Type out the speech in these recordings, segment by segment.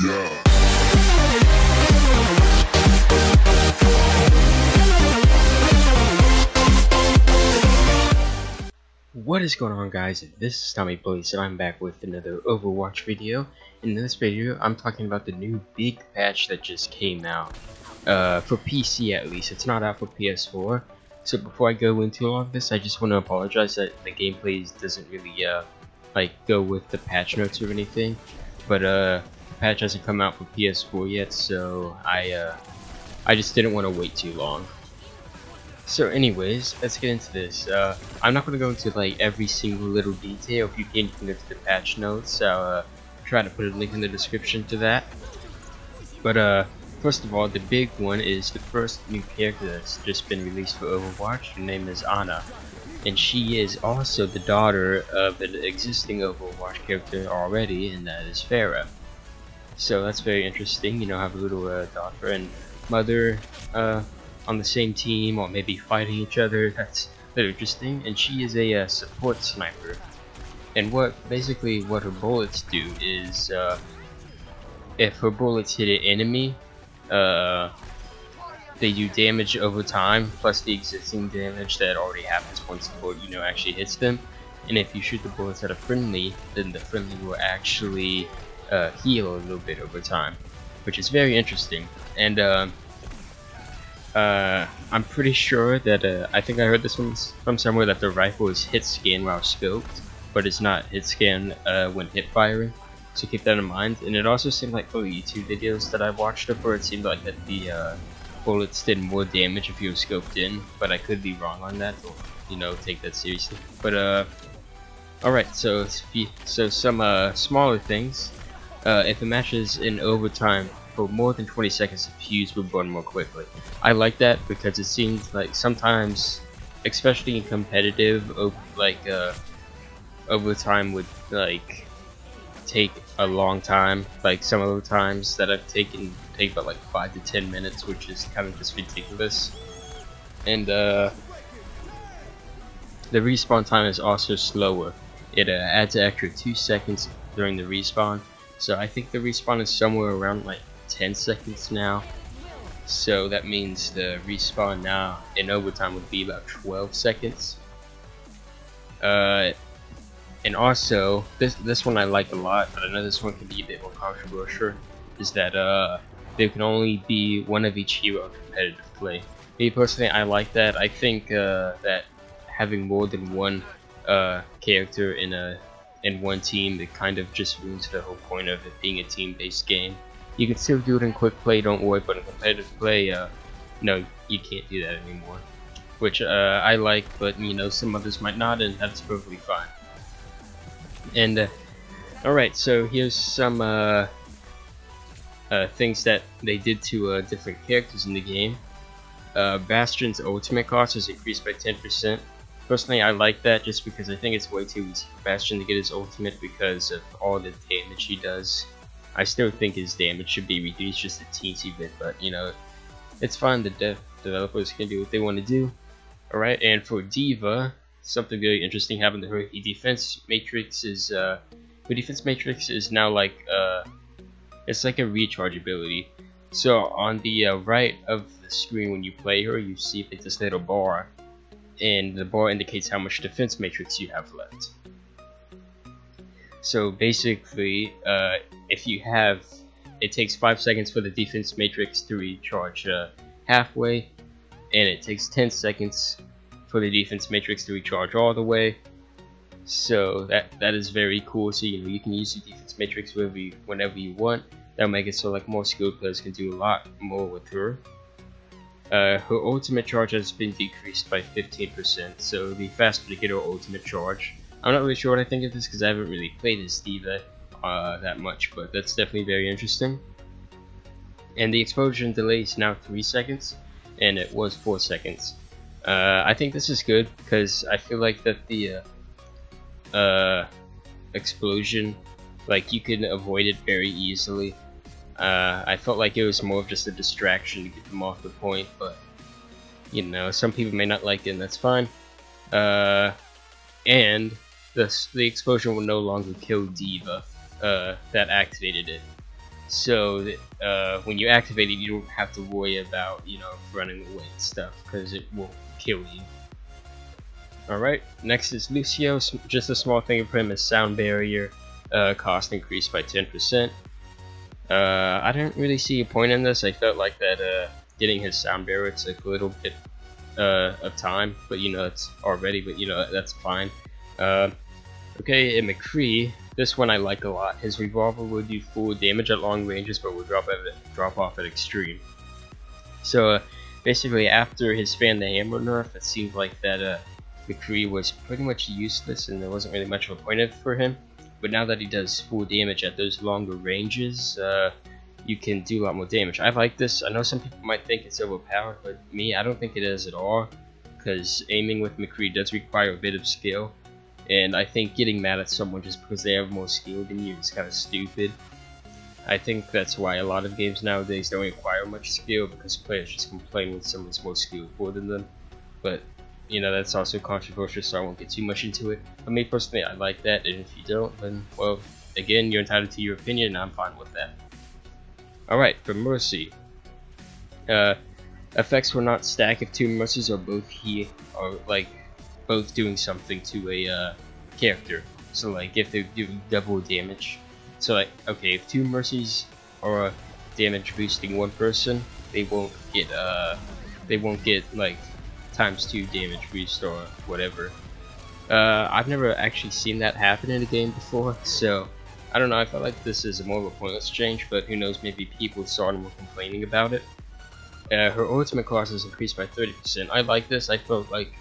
Yeah. What is going on, guys? This is Tommy Blaze and I'm back with another Overwatch video. In this video I'm talking about the new big patch that just came out for PC. At least it's not out for PS4. So before I go into all of this, I just want to apologize that the gameplay doesn't really like go with the patch notes or anything, but the patch hasn't come out for PS4 yet, so I just didn't want to wait too long. So anyways, let's get into this. I'm not going to go into like every single little detail. If you can go to the patch notes, I'll try to put a link in the description to that. But first of all, the big one is the first new character that's just been released for Overwatch. Her name is Ana, and she is also the daughter of an existing Overwatch character already, and that is Farah. So that's very interesting, you know, have a little daughter and mother on the same team, or maybe fighting each other. That's very interesting. And she is a support sniper, and basically what her bullets do is if her bullets hit an enemy, they do damage over time plus the existing damage that already happens once the bullet actually hits them. And if you shoot the bullets at a friendly, then the friendly will actually heal a little bit over time, which is very interesting. And I'm pretty sure that I think I heard this from somewhere, that the rifle is hit scan while scoped, but it's not hit scan when hip firing. So keep that in mind. And it also seemed like for the YouTube videos that I watched of her, it seemed like that the bullets did more damage if you were scoped in, but I could be wrong on that, or take that seriously. But alright, so some smaller things. If a match is in overtime for more than 20 seconds, the fuse will burn more quickly. I like that because it seems like sometimes, especially in competitive, overtime would take a long time. Like some of the times that I've take about like 5 to 10 minutes, which is kind of just ridiculous. And the respawn time is also slower. It adds an extra 2 seconds during the respawn. So I think the respawn is somewhere around like 10 seconds now. So that means the respawn now in overtime would be about 12 seconds. And also, this one I like a lot, but I know this one can be a bit more controversial, is that there can only be one of each hero in competitive play. Me personally, I like that. I think that having more than one character in one team, it kind of just ruins the whole point of it being a team-based game. You can still do it in quick play, don't worry, but in competitive play, no, you can't do that anymore. Which I like, but some others might not, and that's perfectly fine. And alright, so here's some things that they did to different characters in the game. Bastion's ultimate cost is increased by 10%. Personally, I like that just because I think it's way too easy for Bastion to get his ultimate because of all the damage he does. I still think his damage should be reduced just a teensy bit, but it's fine. The developers can do what they want to do. Alright, and for D.Va, something very interesting happened to her. Her defense matrix is now like it's like a recharge ability. So on the right of the screen when you play her, you see like this little bar, and the bar indicates how much defense matrix you have left. So basically, if you have, it takes 5 seconds for the defense matrix to recharge halfway, and it takes 10 seconds for the defense matrix to recharge all the way. So that is very cool. So you can use the defense matrix whenever you want. That'll make it so like more skilled players can do a lot more with her. Her ultimate charge has been decreased by 15%, so it'll be faster to get her ultimate charge. I'm not really sure what I think of this because I haven't really played as D.Va that much, but that's definitely very interesting. And the explosion delay is now 3 seconds, and it was 4 seconds. I think this is good because I feel like that the explosion, like you can avoid it very easily. I felt like it was more of just a distraction to get them off the point, but some people may not like it, and that's fine. And the explosion will no longer kill D.Va that activated it. so that when you activate it, you don't have to worry about, you know, running away and stuff, because it won't kill you. Alright, next is Lucio. Just a small thing for him is sound barrier, cost increased by 10%. I didn't really see a point in this. I felt like that getting his sound barrier took a little bit of time, but you know, it's already, but you know, that's fine. Okay, and McCree, this one I like a lot. His revolver will do full damage at long ranges, but will drop off at extreme. So basically, after his Fan the Hammer nerf, it seemed like that McCree was pretty much useless, and there wasn't really much of a point for him. But now that he does full damage at those longer ranges, you can do a lot more damage. I like this. I know some people might think it's overpowered, but me, I don't think it is at all, because aiming with McCree does require a bit of skill. And I think getting mad at someone just because they have more skill than you is kind of stupid. I think that's why a lot of games nowadays don't require much skill, because players just complain when someone's more skillful than them. But, you know, that's also controversial, so I won't get too much into it. But me personally, I like that, and if you don't, then, well, again, you're entitled to your opinion, and I'm fine with that. Alright, for Mercy. Effects will not stack if two Mercies are both here, or, like, both doing something to a character. So like if they're doing double damage, so like, okay, if two Mercies are damage boosting one person, they won't get like ×2 damage boost or whatever. I've never actually seen that happen in a game before, so I don't know. I felt like this is more of a pointless change, but who knows, maybe people saw it and were complaining about it. Her ultimate cost is increased by 30%. I like this. I felt like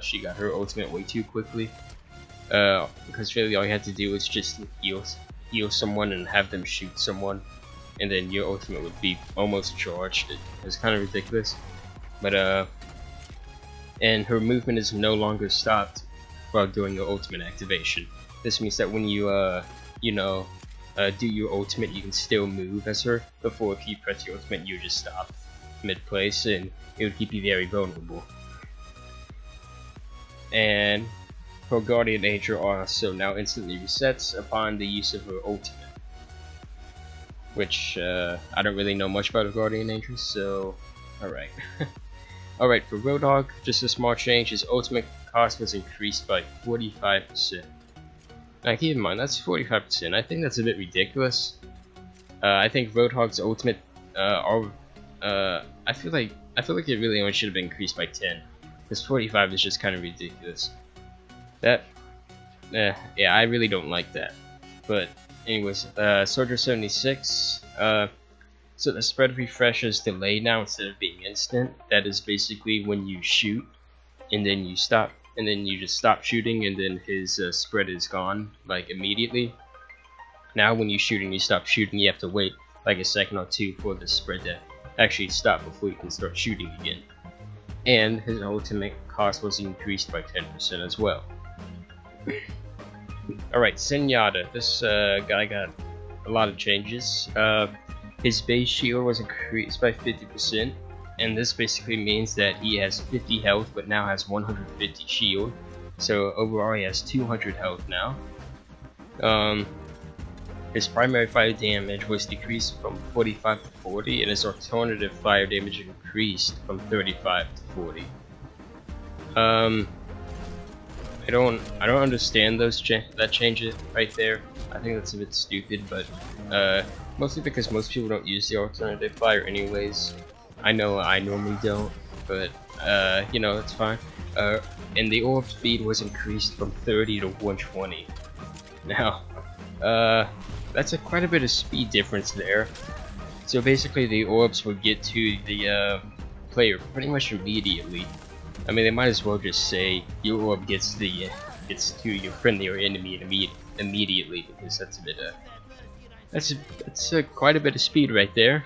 she got her ultimate way too quickly. Because really all you had to do was just heal someone and have them shoot someone, and then your ultimate would be almost charged. It was kind of ridiculous. But and her movement is no longer stopped while doing your ultimate activation. This means that when you do your ultimate, you can still move as her. Before, if you press your ultimate, you just stop mid-place, and it would keep you very vulnerable. And her Guardian Angel also now instantly resets upon the use of her ultimate, which I don't really know much about her Guardian Angel, so alright. Alright, for Roadhog, just a small change. His ultimate cost was increased by 45%. Now keep in mind, that's 45%. I think that's a bit ridiculous. I think Roadhog's ultimate I feel like it really only should have been increased by 10, because 45 is just kind of ridiculous. Yeah, I really don't like that. But anyways, Soldier 76. So the spread refresh is delayed now instead of being instant. That is basically when you shoot, and then you stop, and then you just stop shooting, and then his spread is gone like immediately. Now when you shoot and you stop shooting, you have to wait like a second or two for the spread to actually stop before you can start shooting again. And his ultimate cost was increased by 10% as well. Alright, Zenyatta. This guy got a lot of changes. His base shield was increased by 50%, and this basically means that he has 50 health but now has 150 shield. So overall he has 200 health now. His primary fire damage was decreased from 45 to 40, and his alternative fire damage increased from 35 to 40. I don't understand that change right there. I think that's a bit stupid, but mostly because most people don't use the alternative fire anyways. I know I normally don't, but you know, it's fine. And the orb speed was increased from 30 to 120. Now, that's quite a bit of speed difference there. So basically the orbs will get to the player pretty much immediately. I mean, they might as well just say your orb gets to your friendly or enemy immediately, because that's a bit that's quite a bit of speed right there.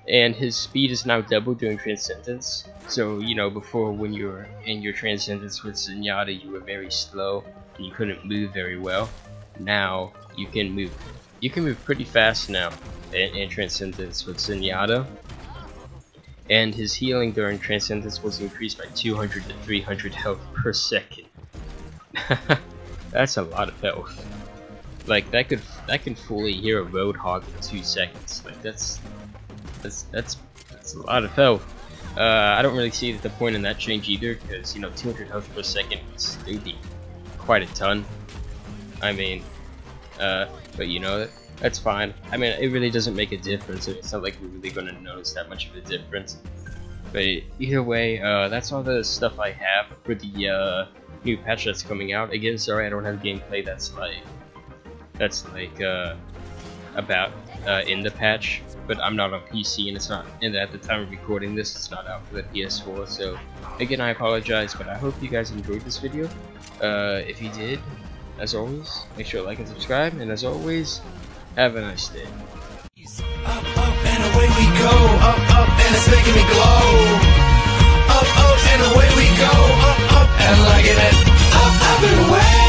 And his speed is now double during Transcendence. So, you know, before, when you were in your Transcendence with Zenyatta, you were very slow and you couldn't move very well. Now you can move pretty fast now in Transcendence with Zenyatta. And his healing during Transcendence was increased by 200 to 300 health per second. That's a lot of health. Like, that could that can fully hear a Roadhog in 2 seconds. Like that's a lot of health. I don't really see the point in that change either, because, you know, 200 health per second would still be quite a ton. I mean, but you know, that's fine. I mean, it really doesn't make a difference. It's not like we're really gonna notice that much of a difference. But either way, that's all the stuff I have for the new patch that's coming out. Again, sorry I don't have gameplay that's like about in the patch, but I'm not on PC, and it's not, and at the time of recording this, it's not out for the PS4. So again, I apologize, but I hope you guys enjoyed this video. If you did, as always, make sure to like and subscribe, and as always, have a nice day. Up, up, and away we go. Up, up, and it's making me glow. Up, up, and away we go. Up, up, and liking it. Up, up, and away.